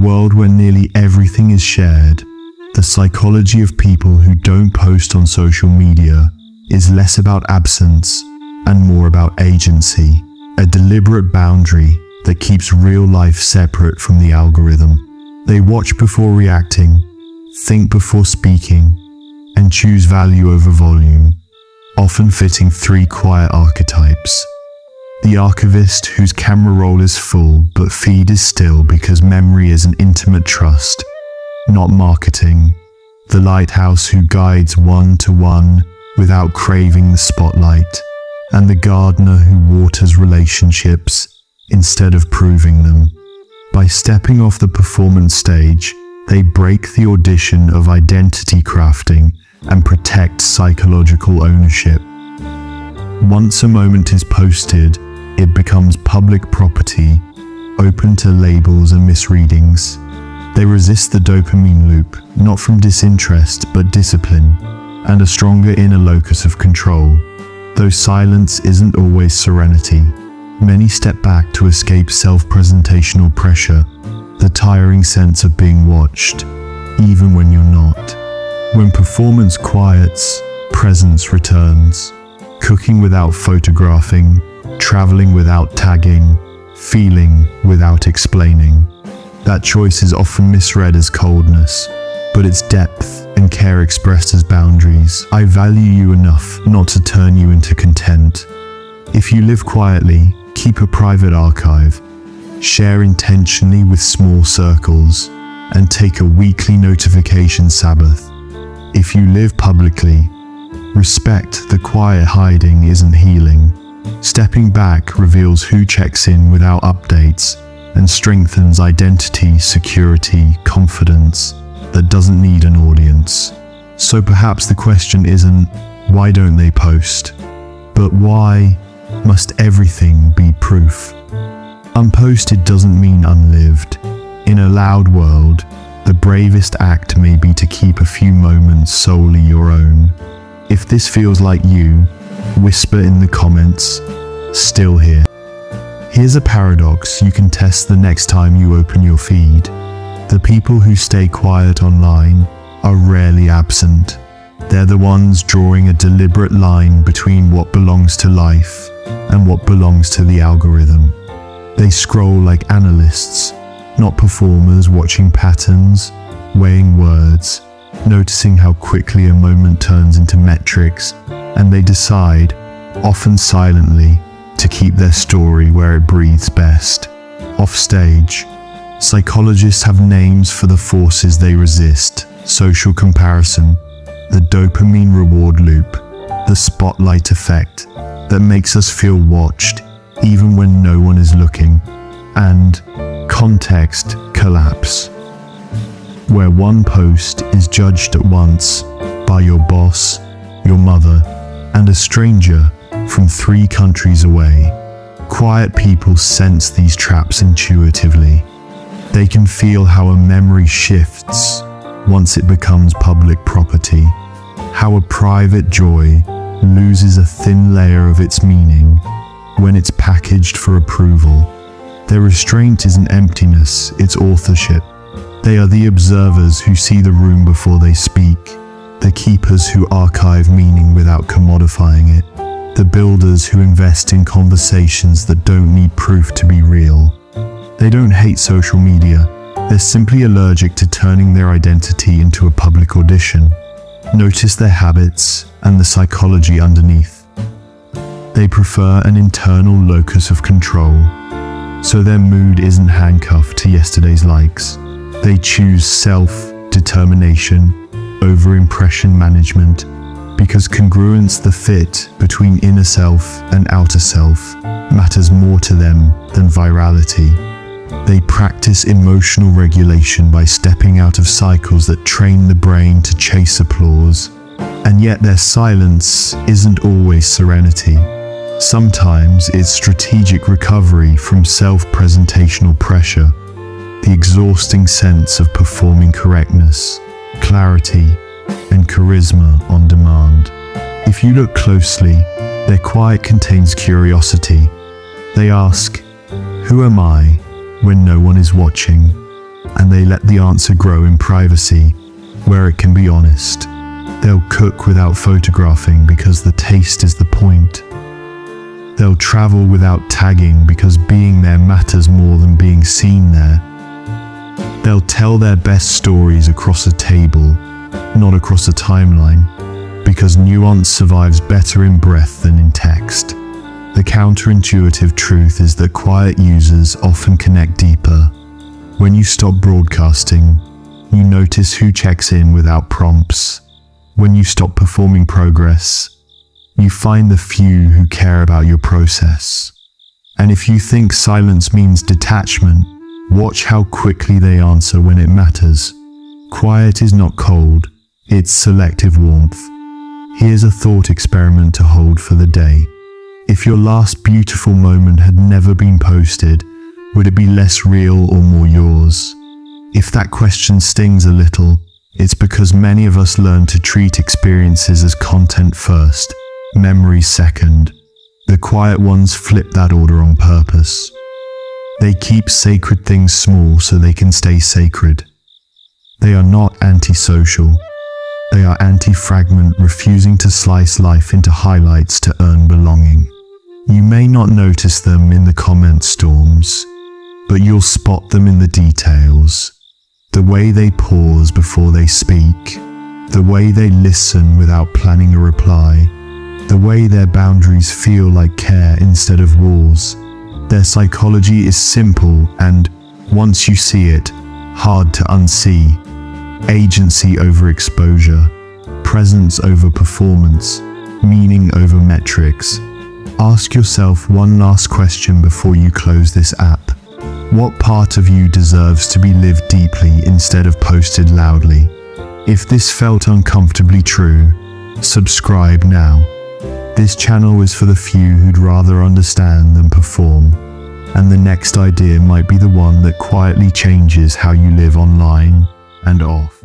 world where nearly everything is shared, the psychology of people who don't post on social media is less about absence and more about agency, a deliberate boundary that keeps real life separate from the algorithm. They watch before reacting, think before speaking, and choose value over volume, often fitting three quiet archetypes. The archivist whose camera roll is full but feed is still because memory is an intimate trust, not marketing. The lighthouse who guides one-to-one without craving the spotlight. And the gardener who waters relationships instead of proving them. By stepping off the performance stage, they break the audition of identity crafting and protect psychological ownership. Once a moment is posted, it becomes public property, open to labels and misreadings. They resist the dopamine loop, not from disinterest but discipline, and a stronger inner locus of control. Though silence isn't always serenity, many step back to escape self-presentational pressure, the tiring sense of being watched, even when you're not. When performance quiets, presence returns. Cooking without photographing, traveling without tagging, feeling without explaining. That choice is often misread as coldness, but it's depth and care expressed as boundaries. I value you enough not to turn you into content. If you live quietly, keep a private archive, share intentionally with small circles, and take a weekly notification Sabbath. If you live publicly, respect the quiet hiding isn't healing. Stepping back reveals who checks in without updates and strengthens identity, security, confidence that doesn't need an audience. So perhaps the question isn't, why don't they post? But why must everything be proof? Unposted doesn't mean unlived. In a loud world, the bravest act may be to keep a few moments solely your own. If this feels like you, whisper in the comments, still here. Here's a paradox you can test the next time you open your feed. The people who stay quiet online are rarely absent. They're the ones drawing a deliberate line between what belongs to life and what belongs to the algorithm. They scroll like analysts, not performers, watching patterns, weighing words, noticing how quickly a moment turns into metrics, and they decide, often silently, to keep their story where it breathes best. Off stage, psychologists have names for the forces they resist: social comparison, the dopamine reward loop, the spotlight effect that makes us feel watched even when no one is looking, and context collapse, where one post is judged at once by your boss, your mother, and a stranger from 3 countries away. Quiet people sense these traps intuitively. They can feel how a memory shifts once it becomes public property, how a private joy loses a thin layer of its meaning when it's packaged for approval. Their restraint isn't emptiness, it's authorship. They are the observers who see the room before they speak, the keepers who archive meaning without commodifying it, the builders who invest in conversations that don't need proof to be real. They don't hate social media, they're simply allergic to turning their identity into a public audition. Notice their habits and the psychology underneath. They prefer an internal locus of control, so their mood isn't handcuffed to yesterday's likes. They choose self-determination over impression management, because congruence, the fit between inner self and outer self, matters more to them than virality. They practice emotional regulation by stepping out of cycles that train the brain to chase applause. And yet their silence isn't always serenity. Sometimes it's strategic recovery from self-presentational pressure, the exhausting sense of performing correctness, clarity, and charisma on demand. If you look closely, their quiet contains curiosity. They ask, "Who am I?" when no one is watching. and they let the answer grow in privacy, where it can be honest. They'll cook without photographing because the taste is the point. They'll travel without tagging because being there matters more than being seen there. They'll tell their best stories across a table, not across a timeline, because nuance survives better in breath than in text. The counterintuitive truth is that quiet users often connect deeper. When you stop broadcasting, you notice who checks in without prompts. When you stop performing progress, you find the few who care about your process. And if you think silence means detachment, watch how quickly they answer when it matters. Quiet is not cold, it's selective warmth. Here's a thought experiment to hold for the day. If your last beautiful moment had never been posted, would it be less real or more yours? If that question stings a little, it's because many of us learn to treat experiences as content first, memories second. The quiet ones flip that order on purpose. They keep sacred things small so they can stay sacred. They are not antisocial. They are anti-fragment, refusing to slice life into highlights to earn belonging. You may not notice them in the comment storms, but you'll spot them in the details. The way they pause before they speak, the way they listen without planning a reply, the way their boundaries feel like care instead of walls. Their psychology is simple and, once you see it, hard to unsee. Agency over exposure, presence over performance, meaning over metrics. Ask yourself one last question before you close this app. What part of you deserves to be lived deeply instead of posted loudly? If this felt uncomfortably true, subscribe now. This channel is for the few who'd rather understand than perform, and the next idea might be the one that quietly changes how you live online and off.